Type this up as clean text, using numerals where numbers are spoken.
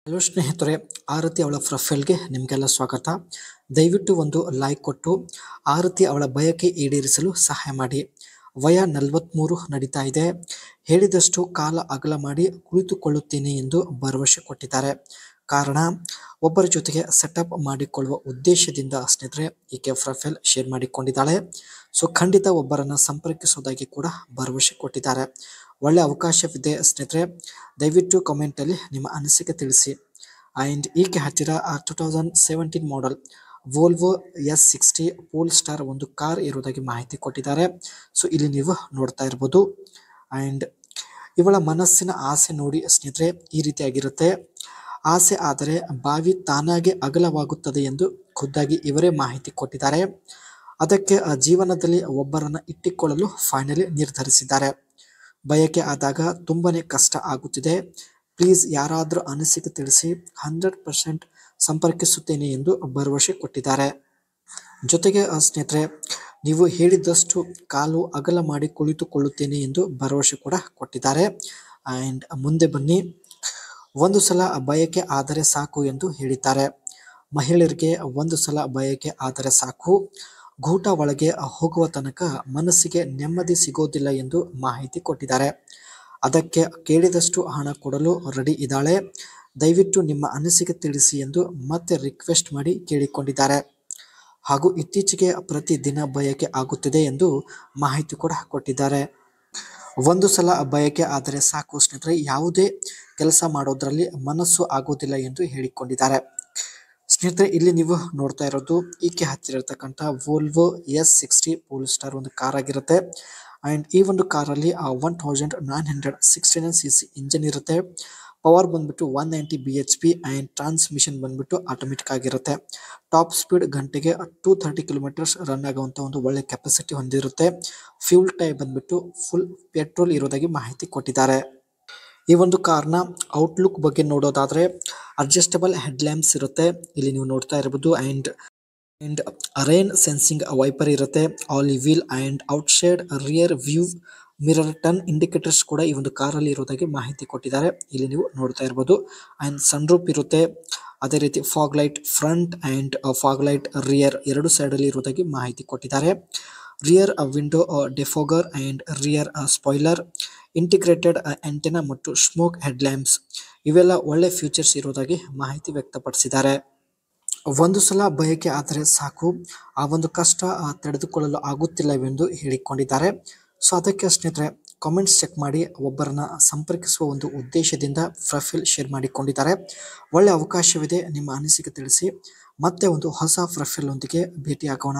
Hello ಸ್ನೇಹಿತರೆ, ಆರತಿ ಅವಳ ಪ್ರೊಫೈಲ್ಗೆ ನಿಮಗೆಲ್ಲ ಸ್ವಾಗತ. ದಯವಿಟ್ಟು ಒಂದು ಲೈಕ್ ಕೊಟ್ಟು ಆರತಿ ಅವಳ ಬಯಕೆ ಈಡೇರಿಸಲು ಸಹಾಯ ಮಾಡಿ. ವಯ 43 ನಡೀತಾ ಇದೆ. ಹೇಳಿದಷ್ಟು ಕಾಲ ಅಗಲ ಮಾಡಿ ಕುಳಿತುಕೊಳ್ಳುತ್ತೇನೆ ಎಂದು ಭರವಸೆ ಕೊಟ್ಟಿದ್ದಾರೆ. ಕಾರಣ, ಒಬ್ಬರ ಜೊತೆಗೆ ಸೆಟಪ್ ಮಾಡಿಕೊಳ್ಳುವ ಉದ್ದೇಶದಿಂದ ಸ್ನೇಹಿತರೆ ಈಕೆ ಪ್ರೊಫೈಲ್ ಶೇರ್ ಮಾಡಿಕೊಂಡಿದ್ದಾಳೆ. ಸೊ ಖಂಡಿತ ಒಬ್ಬರನ್ನ ಸಂಪರ್ಕಿಸೋದಾಗಿ ಕೂಡ ಭರವಸೆ ಕೊಟ್ಟಿದ್ದಾರೆ. ಒಳ್ಳೆ ಅವಕಾಶವಿದೆ ಸ್ನೇಹಿತರೆ. ದಯವಿಟ್ಟು ಕಮೆಂಟಲ್ಲಿ ನಿಮ್ಮ ಅನಿಸಿಕೆ ತಿಳಿಸಿ. ಆ್ಯಂಡ್ ಈಕೆ ಹತ್ತಿರ 2017 ಮಾಡೆಲ್ ವೋಲ್ವೋ S60 ಪೋಲ್ಸ್ಟಾರ್ ಒಂದು ಕಾರ್ ಇರುವುದಾಗಿ ಮಾಹಿತಿ ಕೊಟ್ಟಿದ್ದಾರೆ. ಸೊ ಇಲ್ಲಿ ನೀವು ನೋಡ್ತಾ ಇರ್ಬೋದು. ಆ್ಯಂಡ್ ಇವಳ ಮನಸ್ಸಿನ ಆಸೆ ನೋಡಿ ಸ್ನೇಹಿತರೆ ಈ ರೀತಿಯಾಗಿರುತ್ತೆ. ಆಸೆ ಆದರೆ ಬಾವಿ ತಾನಾಗೆ ಅಗಲವಾಗುತ್ತದೆ ಎಂದು ಖುದ್ದಾಗಿ ಇವರೇ ಮಾಹಿತಿ ಕೊಟ್ಟಿದ್ದಾರೆ. ಅದಕ್ಕೆ ಜೀವನದಲ್ಲಿ ಒಬ್ಬರನ್ನ ಇಟ್ಟುಕೊಳ್ಳಲು ಫೈನಲಿ ನಿರ್ಧರಿಸಿದ್ದಾರೆ. ಬಯಕೆ ಆದಾಗ ತುಂಬಾನೇ ಕಷ್ಟ ಆಗುತ್ತಿದೆ. ಪ್ಲೀಸ್ ಯಾರಾದರೂ ಅನಿಸಿಕೆ ತಿಳಿಸಿ, 100% ಸಂಪರ್ಕಿಸುತ್ತೇನೆ ಎಂದು ಭರವಸೆ ಕೊಟ್ಟಿದ್ದಾರೆ. ಜೊತೆಗೆ ಸ್ನೇಹಿತರೆ, ನೀವು ಹೇಳಿದಷ್ಟು ಕಾಲು ಅಗಲ ಮಾಡಿ ಕುಳಿತುಕೊಳ್ಳುತ್ತೇನೆ ಎಂದು ಭರವಸೆ ಕೂಡ ಕೊಟ್ಟಿದ್ದಾರೆ. ಆ್ಯಂಡ್ ಮುಂದೆ ಬನ್ನಿ. ಒಂದು ಸಲ ಬಯಕೆ ಆದರೆ ಸಾಕು ಎಂದು ಹೇಳಿದ್ದಾರೆ. ಮಹಿಳೆಯರಿಗೆ ಒಂದು ಸಲ ಬಯಕೆ ಆದರೆ ಸಾಕು, ಗೂಟ ಒಳಗೆ ಹೋಗುವ ತನಕ ಮನಸ್ಸಿಗೆ ನೆಮ್ಮದಿ ಸಿಗೋದಿಲ್ಲ ಎಂದು ಮಾಹಿತಿ ಕೊಟ್ಟಿದ್ದಾರೆ. ಅದಕ್ಕೆ ಕೇಳಿದಷ್ಟು ಹಣ ಕೊಡಲು ರೆಡಿ ಇದ್ದಾಳೆ. ದಯವಿಟ್ಟು ನಿಮ್ಮ ಅನಿಸಿಕೆ ತಿಳಿಸಿ ಎಂದು ಮತ್ತೆ ರಿಕ್ವೆಸ್ಟ್ ಮಾಡಿ ಕೇಳಿಕೊಂಡಿದ್ದಾರೆ. ಹಾಗೂ ಇತ್ತೀಚೆಗೆ ಪ್ರತಿ ದಿನ ಬಯಕೆ ಆಗುತ್ತಿದೆ ಎಂದು ಮಾಹಿತಿ ಕೂಡ ಕೊಟ್ಟಿದ್ದಾರೆ. ಒಂದು ಸಲ ಬಯಕೆ ಆದರೆ ಸಾಕು ಸ್ನೇಹಿತರೆ, ಯಾವುದೇ ಕೆಲಸ ಮಾಡೋದ್ರಲ್ಲಿ ಮನಸ್ಸು ಆಗೋದಿಲ್ಲ ಎಂದು ಹೇಳಿಕೊಂಡಿದ್ದಾರೆ. ಸ್ನೇಹಿತರೆ, ಇಲ್ಲಿ ನೀವು ನೋಡ್ತಾ ಇರೋದು ಈಕೆ ಹತ್ತಿರ ಇರತಕ್ಕಂಥ ವೋಲ್ವೋ S60 ಪೋಲ್ಸ್ಟಾರ್ ಒಂದು ಕಾರ್ ಆಗಿರುತ್ತೆ. ಆ್ಯಂಡ್ ಈ ಒಂದು ಕಾರಲ್ಲಿ 1969 cc ಇಂಜಿನ್ ಇರುತ್ತೆ. ಪವರ್ ಬಂದ್ಬಿಟ್ಟು 190 bhp ಆ್ಯಂಡ್ ಟ್ರಾನ್ಸ್ಮಿಷನ್ ಬಂದ್ಬಿಟ್ಟು ಆಟೋಮೆಟಿಕ್ ಆಗಿರುತ್ತೆ. ಟಾಪ್ ಸ್ಪೀಡ್ ಗಂಟೆಗೆ 230 ಕಿಲೋಮೀಟರ್ಸ್ ರನ್ ಆಗುವಂಥ ಒಂದು ಒಳ್ಳೆ ಕೆಪಾಸಿಟಿ ಹೊಂದಿರುತ್ತೆ. ಫ್ಯೂಲ್ ಟೈಪ್ ಬಂದ್ಬಿಟ್ಟು ಫುಲ್ ಪೆಟ್ರೋಲ್ ಇರೋದಾಗಿ ಮಾಹಿತಿ ಕೊಟ್ಟಿದ್ದಾರೆ. ಈ ಒಂದು ಕಾರ್ನ ಔಟ್ಲುಕ್ ಬಗ್ಗೆ ನೋಡೋದಾದ್ರೆ ಅಡ್ಜಸ್ಟಬಲ್ ಹೆಡ್ ಲ್ಯಾಂಪ್ಸ್ ಇರುತ್ತೆ, ಇಲ್ಲಿ ನೀವು ನೋಡ್ತಾ ಇರಬಹುದು. ಆ್ಯಂಡ್ ರೈನ್ ಸೆನ್ಸಿಂಗ್ ವೈಪರ್ ಇರುತ್ತೆ, ಆಲಿ wheel and outside rear view mirror turn indicators ಕೂಡ ಈ ಒಂದು ಕಾರಲ್ಲಿ ಇರೋದಾಗಿ ಮಾಹಿತಿ ಕೊಟ್ಟಿದ್ದಾರೆ. ಇಲ್ಲಿ ನೀವು ನೋಡ್ತಾ ಇರ್ಬೋದು. ಆ್ಯಂಡ್ ಸನ್ರೂಪ್ ಇರುತ್ತೆ, ಅದೇ ರೀತಿ fog light front and fog light rear ಎರಡು ಸೈಡಲ್ಲಿ ಇರೋದಾಗಿ ಮಾಹಿತಿ ಕೊಟ್ಟಿದ್ದಾರೆ. Rear window defogger and rear spoiler, integrated antenna ಮತ್ತು ಸ್ಮೋಕ್ ಹೆಡ್ ಲ್ಯಾಂಪ್ಸ್ ಇವೆಲ್ಲ ಒಳ್ಳೆ ಫ್ಯೂಚರ್ಸ್ ಇರೋದಾಗಿ ಮಾಹಿತಿ ವ್ಯಕ್ತಪಡಿಸಿದ್ದಾರೆ. ಒಂದು ಸಲ ಬಯಕೆ ಆದರೆ ಸಾಕು, ಆ ಒಂದು ಕಷ್ಟ ತಡೆದುಕೊಳ್ಳಲು ಆಗುತ್ತಿಲ್ಲವೆಂದು ಹೇಳಿಕೊಂಡಿದ್ದಾರೆ. ಸೊ ಅದಕ್ಕೆ ಸ್ನೇಹಿತರೆ ಕಾಮೆಂಟ್ಸ್ ಚೆಕ್ ಮಾಡಿ ಒಬ್ಬರನ್ನ ಸಂಪರ್ಕಿಸುವ ಒಂದು ಉದ್ದೇಶದಿಂದ ಪ್ರೊಫೈಲ್ ಶೇರ್ ಮಾಡಿಕೊಂಡಿದ್ದಾರೆ. ಒಳ್ಳೆ ಅವಕಾಶವಿದೆ, ನಿಮ್ಮ ಅನಿಸಿಕೆ ತಿಳಿಸಿ. ಮತ್ತೆ ಒಂದು ಹೊಸ ಪ್ರೊಫೈಲ್ ಒಂದಿಗೆ ಭೇಟಿಯಾಗೋಣ.